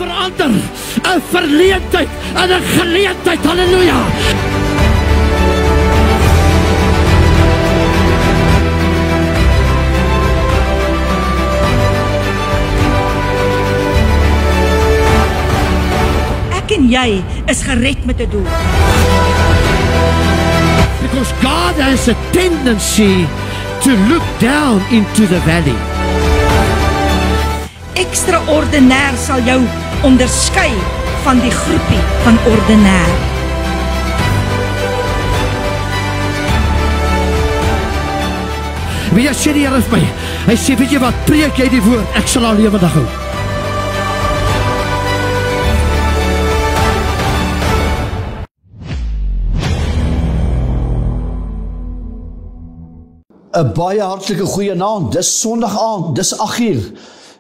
verander 'n verleentheid in 'n geleentheid. Halleluja. Ek en jy is gered met 'n doel. Because God has a tendency to look down into the valley. Extraordinair sal jou onderskei van die groepie van ordinair. Wie sê die Here vir my? Hy sê, weet jy wat, preek jy die woord, ek sal al lewendig hou. Een baie hartelike goeie naam, dis Sondag aand, dis 8uur,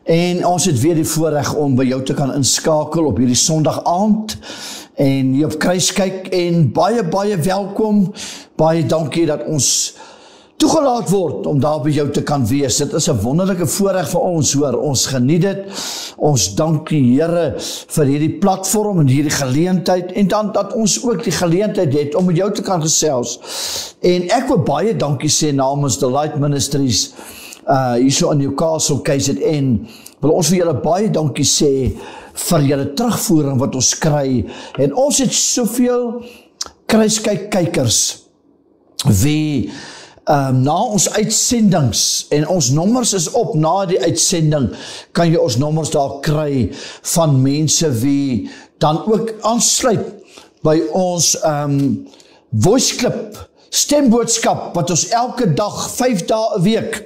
en ons het weer die voorreg om by jou te kan inskakel op hierdie Sondag aand, en hier op Kruis kyk, en baie welkom, baie dankie dat ons toegelaat word om daar by jou te kan wees. Dit is 'n wonderlike voorreg vir ons, hoor, ons geniet dit, ons dank die Here vir hierdie platform en hierdie geleentheid, en dan dat ons ook die geleentheid het om met jou te kan gesels. En ek wil baie dankie sê namens the Light Ministries, hier so in Newcastle, KZN, wil ons vir julle baie dankie sê vir julle terugvoering wat ons kry, en ons het soveel kruiskyk-kykers, wie na ons uitsendings, en ons nommers is op na die uitsending, kan jy ons nommers daar kry, van mense wie dan ook aansluit by ons voice clip, stemboodskap, wat ons elke dag, 5 dae 'n week,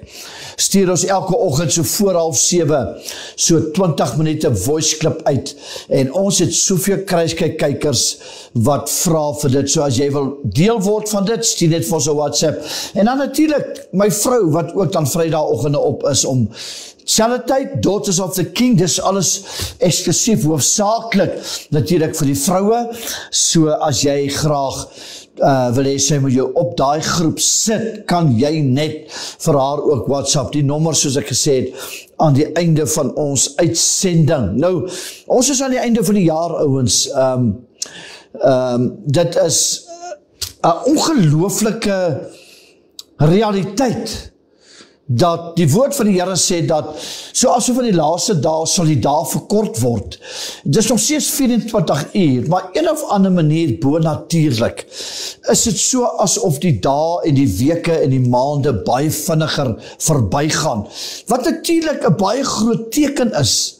stuur ons elke oggend so voor 6:30, so 20 minute voice clip uit, en ons het soveel kruiskyk-kykers wat vra vir dit, so as jy wil deel word van dit, stuur net vir ons 'n WhatsApp, en dan natuurlik, my vrou, wat ook dan Vrydagoggende op is, om selfde tyd, Daughters of the King, dis alles eksklusief, hoofsaaklik, natuurlik vir die vroue, so as jy graag wil hê sy moet jou op daai groep sit, kan jy net vir haar ook WhatsApp, die nommer soos ek gesê het, aan die einde van ons uitsending. Nou, ons is aan die einde van die jaar, ouens, dit is 'n ongelooflike realiteit, dat die woord van die Here sê dat, so as van die laaste dae sal die dae verkort word. Dit is nog steeds 24 uur, maar een of ander manier bonatuurlik, is dit so asof die dae en die weke en die maande baie vinniger verbygaan, wat natuurlik 'n baie groot teken is,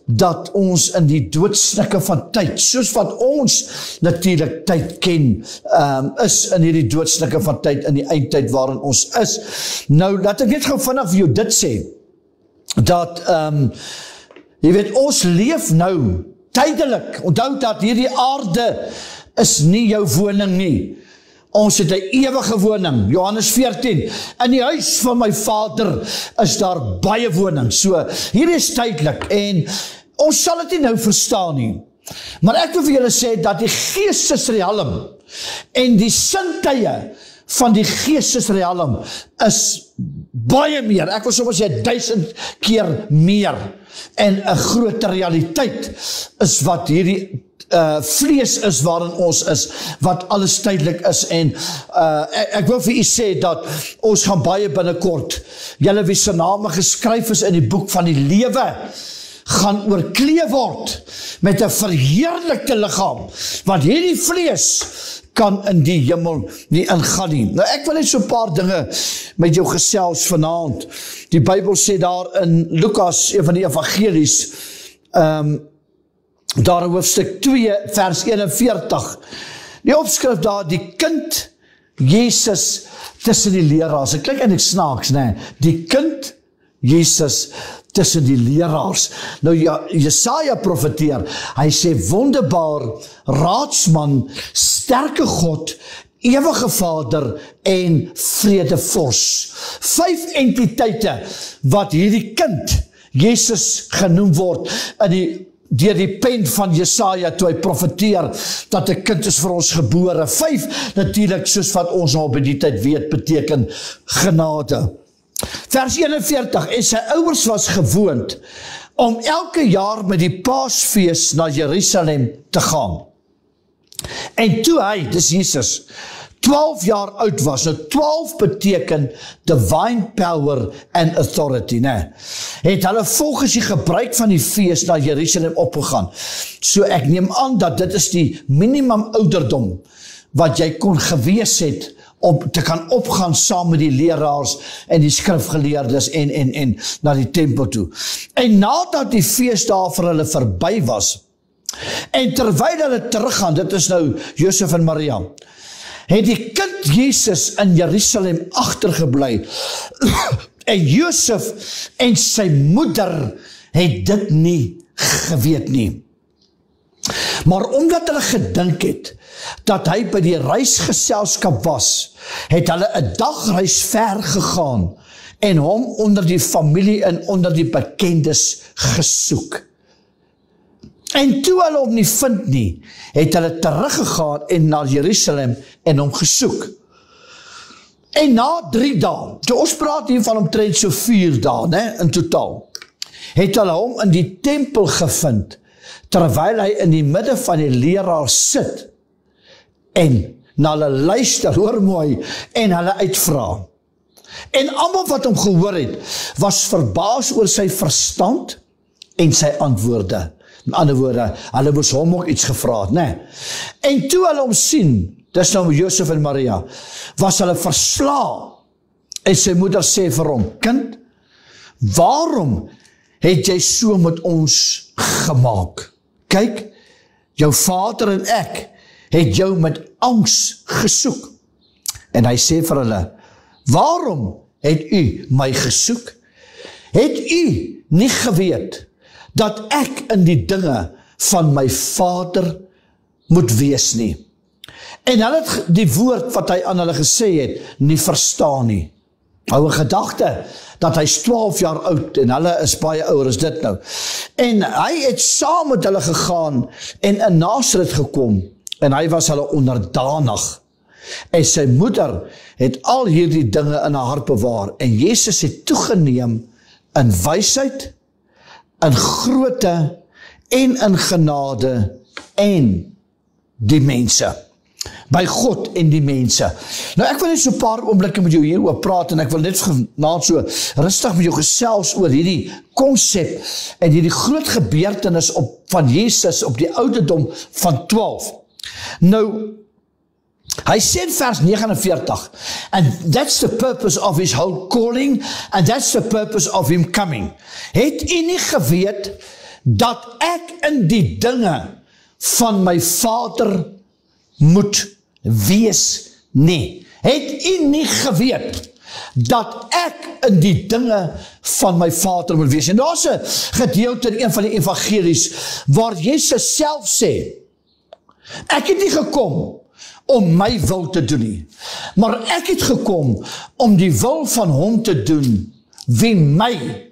dat ons in die doodsnikke van tyd, soos wat ons natuurlik tyd ken, is in hierdie doodsnikke van tyd, in die eindtyd waarin ons is. Nou, laat ek net gou vinnig vir jou dit sê, dat, jy weet, ons leef nou, tydelik, onthou dat hierdie aarde is nie jou woning nie, ons het 'n ewige woning, Johannes 14, in die huis van my Vader is daar baie woning, so hier is tydelik, en ons sal dit nie nou verstaan nie, maar ek wil vir julle sê, dat die geestesrealm, en die sintuie van die geestesrealm, is baie meer, ek wil soms sê 1000 keer meer, en 'n groter realiteit, is wat hierdie vlees is waarin ons is, wat alles tydelik is, en ek wil vir u sê dat ons gaan baie binnekort, julle wie se name geskryf is in die boek van die lewe, gaan oorkleef word met 'n verheerlikte liggaam, want hierdie vlees kan in die hemel nie ingaan nie. Nou ek wil net so 'n paar dinge met jou gesels vanaand. Die Bybel sê daar in Lukas, een van die evangelies, daar in hoofstuk 2 vers 41, die opskrif daar, die kind Jesus tussen die leraars. Dit klink eintlik snaaks, né? Die kind Jesus tussen die leraars. Nou Jesaja profeteer, hy sê wonderbaar, raadsman, sterke God, ewige Vader en vredevors. 5 entiteite wat hierdie kind Jesus genoem word deur die pen van Jesaja toe hy profeteer dat 'n kind is vir ons gebore. 5 natuurlik, soos wat ons al by die tyd weet, beteken genade. Vers 41, en sy ouers was gewoond om elke jaar met die Paasfees na Jerusalem te gaan. En toe hy, dis Jesus, 12 jaar oud was, nou 12 beteken divine power and authority, ne? Het hulle volgens die gebruik van die fees na Jerusalem opgegaan. So ek neem aan dat dit is die minimum ouderdom wat jy kon gewees het om te kan opgaan saam met die leraars en die skrifgeleerdes en na die tempel toe. En nadat die feesdae vir hulle verby was, en terwyl hulle teruggaan, dit is nou Josef en Maria, het die kind Jesus in Jerusalem agtergebly. En Josef en sy moeder het dit nie geweet nie. Maar omdat hulle gedink het dat hy by die reisgeselskap was, het hulle 'n dagreis ver gegaan en hom onder die familie en onder die bekendes gesoek. En toe hulle hom nie vind nie, het hulle teruggegaan en na Jerusalem en hom gesoek. En na 3 dae, so ons praat hier van omtrent so 4 dae, ne, in totaal, het hulle hom in die tempel gevind, terwyl hy in die midde van die leraar sit, en na hulle luister, hoor mooi, en hulle uitvra. En almal wat hom gehoor het, was verbaas oor sy verstand en sy antwoorde. Met ander woorde, hulle moes hom ook iets gevra het, ne? En toe hulle hom sien, dis nou Josef en Maria, was hulle versla. En sy moeder sê vir hom, kind, waarom het jy so met ons gemaak? Kyk, jou vader en ek het jou met angs gesoek. En hy sê vir hulle, waarom het u my gesoek? Het u nie geweet dat ek in die dinge van my vader moet wees nie? En hulle het die woord wat hy aan hulle gesê het, nie verstaan nie. Hou 'n gedagte, dat hy's 12 jaar oud, en hulle is baie ouer as dit nou. En hy het saam met hulle gegaan, en in Nasaret gekom, en hy was hulle onderdanig. En sy moeder het al hierdie dinge in haar hart bewaar, en Jesus het toegeneem in wysheid, in grootte, en in genade, en die mense. By God en die mense. Nou ek wil net so 'n paar oomblikke met jou hieroor praat, en ek wil net vanaand so rustig met jou gesels oor hierdie konsep en hierdie groot gebeurtenis van Jesus op die ouderdom van 12. Nou, hy sê in vers 49, and that's the purpose of his whole calling, and that's the purpose of him coming. Het u nie geweet dat ek in die dinge van my vader moet wees nie? Het u nie geweet dat ek in die dinge van my vader moet wees? En daar is 'n gedeelte in een van die evangelies waar Jesus self sê, ek het nie gekom om my wil te doen nie, maar ek het gekom om die wil van hom te doen wie my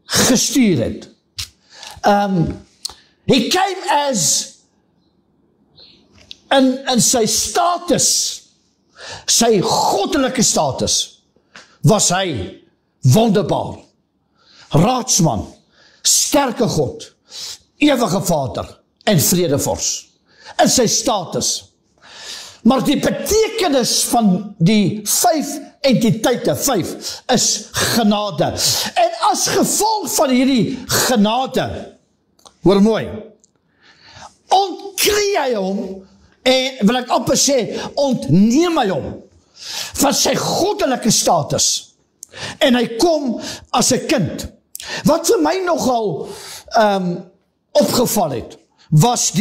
gestuur het. He came as in sy status, sy goddelike status, was hy wonderbaar, raadsman, sterke God, ewige Vader en vredevors, in sy status. Maar die betekenis van die 5 entiteite, 5, is genade. En as gevolg van hierdie genade, hoor mooi, ontkry hy hom, en wil ek amper sê, ontneem hy hom van sy goddelike status. En hy kom as 'n kind. Wat vir my nogal opgeval het, was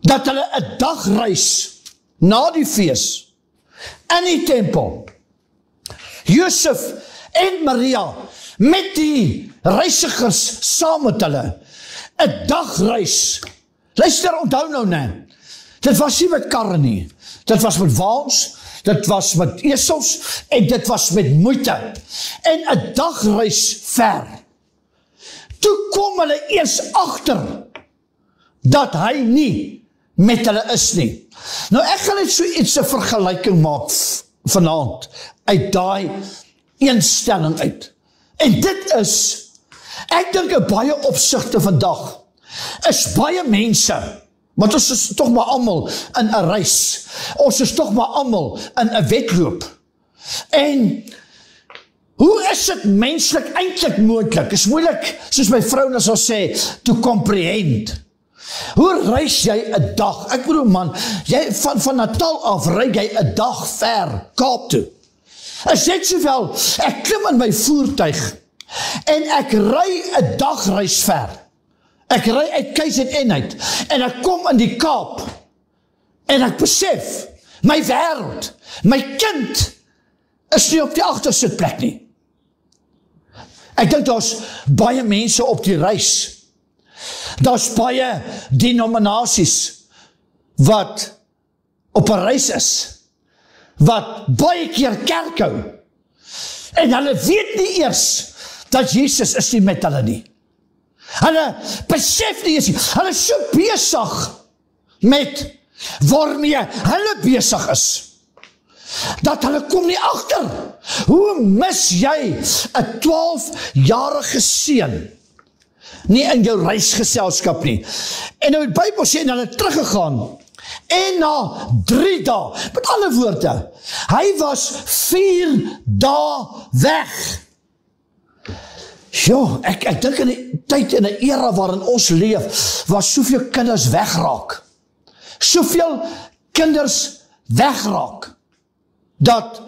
dat hulle 'n dagreis na die fees in die tempel, Josef en Maria met die reisigers saam met hulle, 'n dagreis. Luister, onthou nou net, dit was nie met karre nie, dit was met waans, dit was met esels, en dit was met moeite, en 'n dagreis ver. Toe kom hulle eers agter, dat hy nie met hulle is nie. Nou ek gaan net so iets 'n vergelyking maak vanaand, uit daai een stelling uit. En dit is Ek dink in baie opsigte vandag is baie mense, want ons is tog maar almal in 'n reis. Ons is tog maar almal in 'n wedloop. En hoe is dit menslik eintlik moontlik? Is moeilik, soos my vrou nou sal sê, to comprehend. Hoe reis jy 'n dag? Ek bedoel man, jy van Natal af ry jy 'n dag ver Kaap toe. Is net soveel, ek klim in my voertuig en ek ry 'n dagreis ver. Ek ry uit KZN uit en ek kom in die Kaap en ek besef, my wêreld, my kind is nie op die agtersitplek nie. Ek dink daar's baie mense op die reis. Daar's baie denominasies wat op 'n reis is, wat baie keer kerk hou, en hulle weet nie eers dat Jesus is nie met hulle nie. Hulle besef nie eers nie, hulle is so besig met waarmee hulle besig is, dat hulle kom nie agter. Hoe mis jy 'n 12-jarige seun nie in jou reisgeselskap nie? En nou die Bybel sê, en hulle teruggegaan, en na 3 dae, met ander woorde, hy was 4 dae weg. Ja, ek dink in die tyd, in 'n era waarin ons leef, waar soveel kinders wegraak. Soveel kinders wegraak, dat,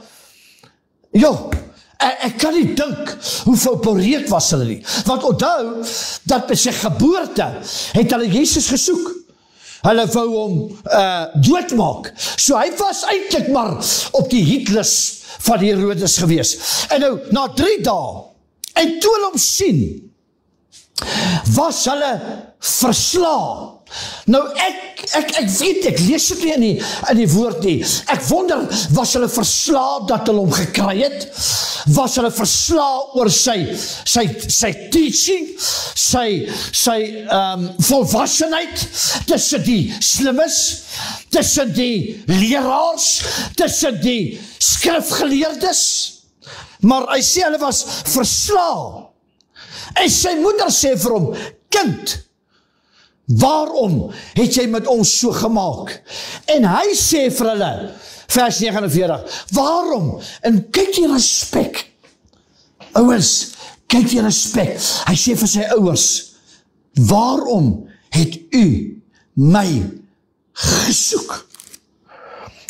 ek kan nie dink hoeveel bereid was hulle nie. Want onthou, dat by sy geboorte, het hulle Jesus gesoek. Hulle wou hom doodmaak. So hy was eintlik maar op die hitlys van Herodes gewees. En nou, na 3 dae, en toe hulle hom sien, was hulle versla. Nou ek weet, ek lees dit nie in die woord nie. Ek wonder, was hulle versla dat hulle hom gekry het? Was hulle versla oor sy teaching, sy volwassenheid, tussen die slimmes, tussen die leraars, tussen die skrifgeleerdes? Maar hy sê hulle was versla. En sy moeder sê vir hom, kind, waarom het jy met ons so gemaak? En hy sê vir hulle, vers 49, waarom? En kyk die respek. Ouers, kyk die respek. Hy sê vir sy ouers, waarom het u my gesoek?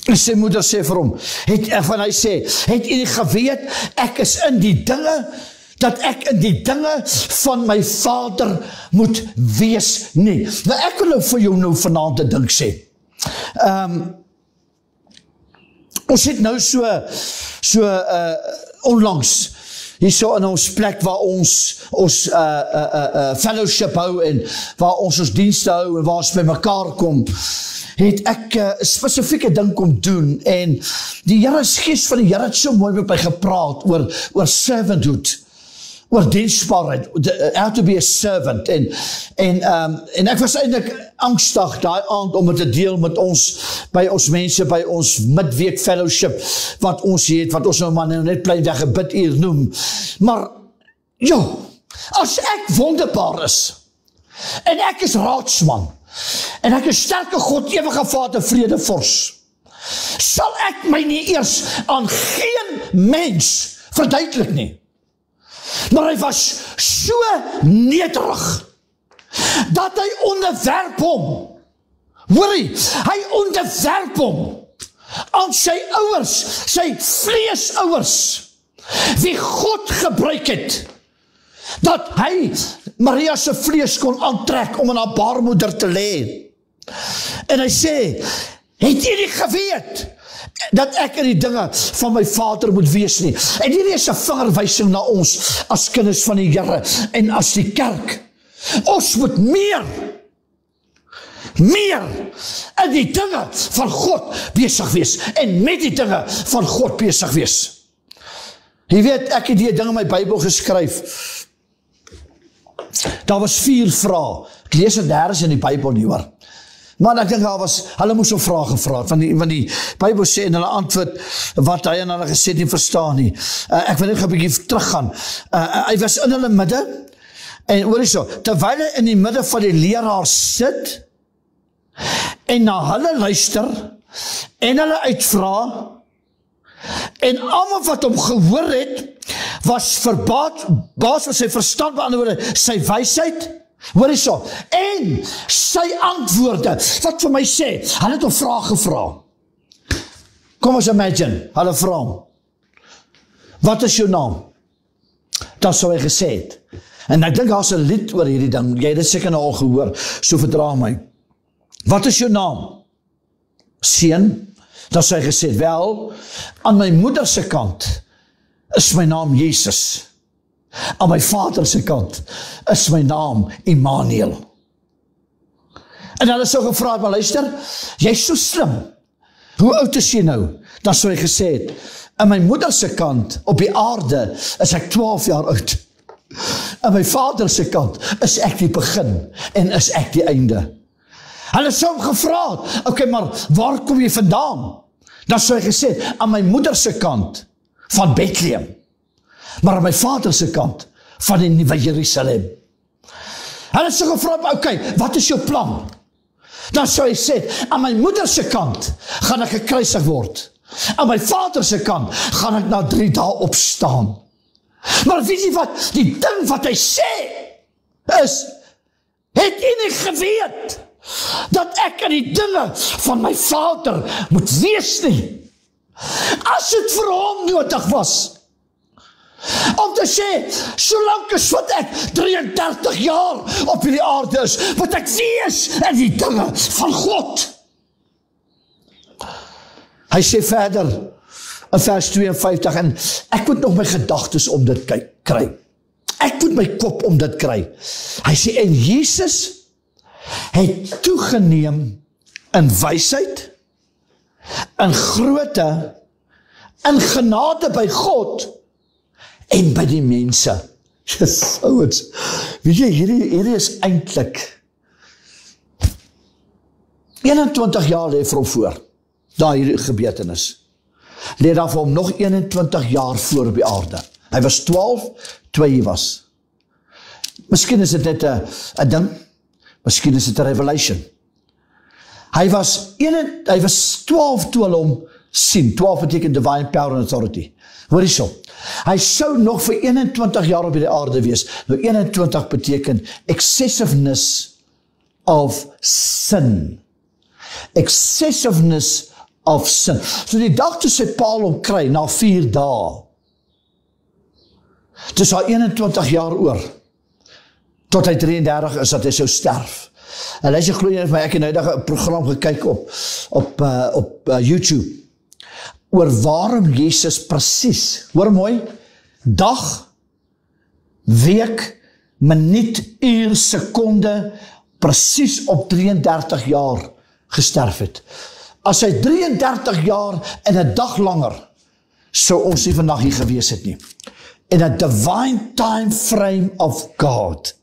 En sy moeder sê vir hom, hy sê, het u nie geweet, ek is in die dinge, dat ek in die dinge van my Vader moet wees nie. Nou ek wil nou vir jou nou vanaand 'n ding sê. Ons het nou so onlangs, hierso in ons plek waar ons fellowship hou en waar ons dienste hou en waar ons by mekaar kom, het ek 'n spesifieke ding kom doen, en die Gees van die Here het so mooi met my gepraat oor servanthood, oor diensbaarheid, how to be a servant, en ek was eintlik angstig daai aand om dit te deel met ons, by ons mense, by ons midweek fellowship, wat ons het, wat ons nou maar net pleinweg 'n biduur noem, maar, as ek wonderbaar is, en ek is raadsman, en ek is sterke God, ewige Vader, vrede vors, sal ek my nie eers aan geen mens verduidelik nie. Maar hy was so nederig, dat hy onderwerp hom. Hoorie, hy onderwerp hom aan sy ouers, sy vleesouers, wie God gebruik het, dat hy Maria se vlees kon aantrek om in haar baarmoeder te lê. En hy sê, het jy nie geweet dat ek in die dinge van my Vader moet wees nie? En hierdie is 'n vingerwysing na ons as kinders van die Here en as die kerk. Ons moet meer in die dinge van God besig wees en met die dinge van God besig wees. Jy weet, ek het die ding in my Bybel geskryf. Daar was 4 vrae. Ek lees dit nêrens in die Bybel nie, hoor. Maar ek dink hulle moes om vrae gevra het, want die Bybel sê en hulle antwoord wat hy en hulle gesê nie verstaan nie. Ek wil net 'n bietjie teruggaan. Hy was in hulle midde, En hoor hierso, terwyl hy in die midde van die leraars sit, en na hulle luister, en hulle uitvra, en almal wat hom gehoor het, was verbaas van sy verstand, met ander woorde, sy wysheid, hoor hierso, en sy antwoorde, wat vir my sê, hulle het hom vraag gevra. Kom ons imagine, hulle vra hom, wat is jou naam? Dat sou hy gesê het. En ek dink daar's 'n lied oor hierdie ding, jy het dit seker nou al gehoor, so verdra my. Wat is jou naam? Seun, dat sou hy gesê het, wel, aan my moeder se kant is my naam Jesus. Aan my vader se kant is my naam Immanuel. En hulle sou gevra, maar luister, jy's so slim. Hoe oud is jy nou? Dan sou hy gesê het, aan my moeder se kant op die aarde is ek 12 jaar oud. Aan my vader se kant is ek die begin en is ek die einde. Hulle sou hom gevra het, okay, maar waar kom jy vandaan? Dan sou hy gesê het, aan my moeder se kant van Bethlehem, maar aan my vader se kant van die Nuwe Jerusalem. Hulle sou gevra het, okay, wat is jou plan? Dan sou hy sê, aan my moeder se kant gaan ek gekruisig word. Aan my vader se kant gaan ek na 3 dae opstaan. Maar weet jy wat, die ding wat hy sê, is, het jy nie geweet, dat ek in die dinge van my vader moet wees nie? As het vir hom nodig was, om te sê, solank as wat ek 33 jaar op hierdie aarde is, moet ek wees in die dinge van God. Hy sê verder, in vers 52, en ek moet nog my gedagtes om dit kry. Ek moet my kop om dit kry. Hy sê, en Jesus het toegeneem in wysheid, in grootte, in genade by God, en by die mense. Yes, ouens, weet jy, hierdie is eintlik 21 jaar lê vir hom voor, daar hierdie gebeurtenis. Lê daar vir hom nog 21 jaar voor op die aarde. Hy was 12, toe hy was. Miskien is dit net 'n ding, miskien is dit 'n revelation. Hy was 12 toe hulle hom sien. 12 beteken divine power and authority. Hoor hierso. Hy sou nog vir 21 jaar op die aarde wees. Nou 21 beteken excessiveness of sin. Excessiveness of sin. So die dag toe sy Paul hom kry, na 4 dae, dis al 21 jaar oor, tot hy 33 is, dat hy sou sterf. En as jy glo jy my, ek het nou eendag 'n program gekyk op YouTube, oor waarom Jesus presies, hoor mooi, dag, week, minuut, uur, sekonde, presies op 33 jaar gesterf het. As hy 33 jaar en 'n dag langer, sou ons nie vandag hier gewees het nie. In a divine time frame of God.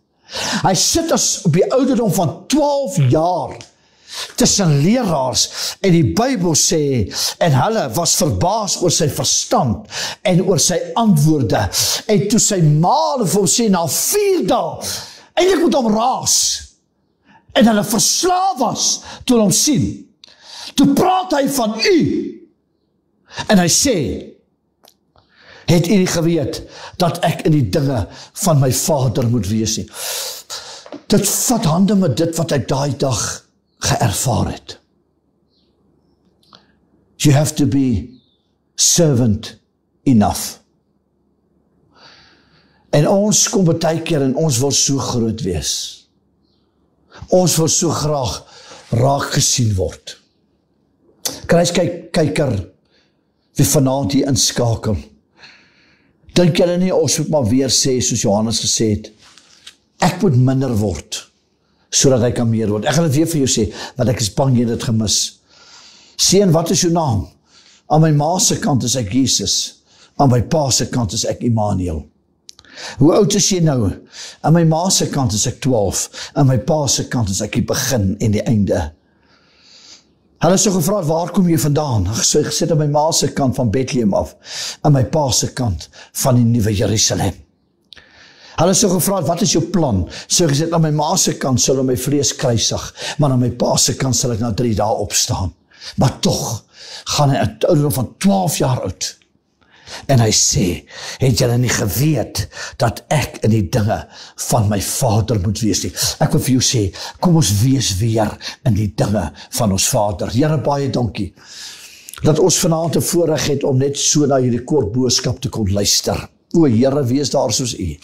Hy sit as op die ouderdom van 12 jaar tussen leraars, en die Bybel sê, en hulle was verbaas oor sy verstand en oor sy antwoorde, en toe sy ma vir hom sê, na 4 dae, eintlik moet hom raas, en hulle verslaaf was, toe hom sien, toe praat hy van u, en hy sê, het u nie geweet, dat ek in die dinge van my vader moet wees nie. Dit vat hande met dit wat hy daai dag geërvaar het. You have to be servant enough. En ons kom baie keer en ons wil so groot wees. Ons wil so graag raak gesien word. Kruiskyker, wie vanaand hier inskakel. Dink julle nie, ons moet maar weer sê, soos Johannes gesê het, ek moet minder word, sodat hy kan meer word. Ek gaan dit weer vir jou sê, want ek is bang jy dit gemis. Seun, wat is jou naam? Aan my ma se kant is ek Jesus, aan my pa se kant is ek Immanuel. Hoe oud is jy nou? Aan my ma se kant is ek 12, aan my pa se kant is ek die begin en die einde. Hulle sou gevra, waar kom jy vandaan? So ek gesê, aan my ma se kant van Bethlehem af, aan my pa se kant van die Nuwe Jerusalem. Hulle sou gevra het, wat is jou plan? Sou gesê, aan my ma se kant sal my vlees kruisig, maar aan my pa se kant sal ek na 3 dae opstaan. Maar tog gaan hy uit ouderdom van 12 jaar oud. En hy sê, het julle nie geweet dat ek in die dinge van my Vader moet wees nie. Ek wil vir jou sê, kom ons wees weer in die dinge van ons Vader. Here, baie dankie dat ons vanaand 'n voorreg het om net so na hierdie kort boodskap te kon luister. O Here, wees daar soos U.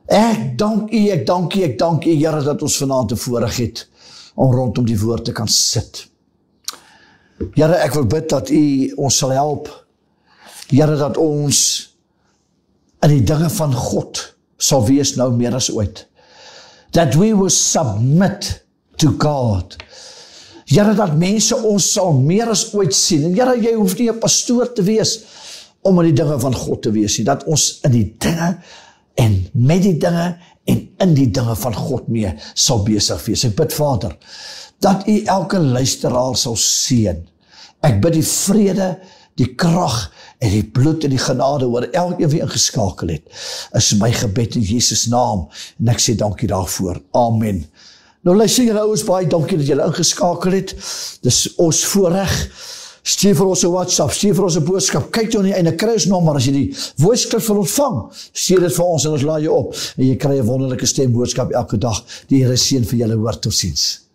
Ek dank U, Here, dat ons vanaand 'n voorreg het om rondom die woord te kan sit. Here, ek wil bid dat U ons sal help. Here, dat ons in die dinge van God sal wees nou meer as ooit. That we will submit to God. Here, dat mense ons sal meer as ooit sien. En Here, jy hoef nie 'n pastoor te wees om in die dinge van God te wees nie. Dat ons in die dinge en met die dinge en in die dinge van God mee sal besig wees. Ek bid, Vader, dat U elke luisteraar sal seën. Ek bid die vrede, die krag en die bloed en die genade oor elkeen wie ingeskakel het. Is my gebed in Jesus naam. En ek sê dankie daarvoor. Amen. Nou luister julle ouens, baie dankie dat julle ingeskakel het. Dis ons voorreg. Stuur vir ons 'n WhatsApp, stuur vir ons 'n boodskap. Kyk jou in die einde, kry ons nommer as jy die voice clip wil ontvang. Stuur dit vir ons en ons laai jou op. En jy kry 'n wonderlike stemboodskap elke dag. Die Here seën vir julle, hoor, totsiens.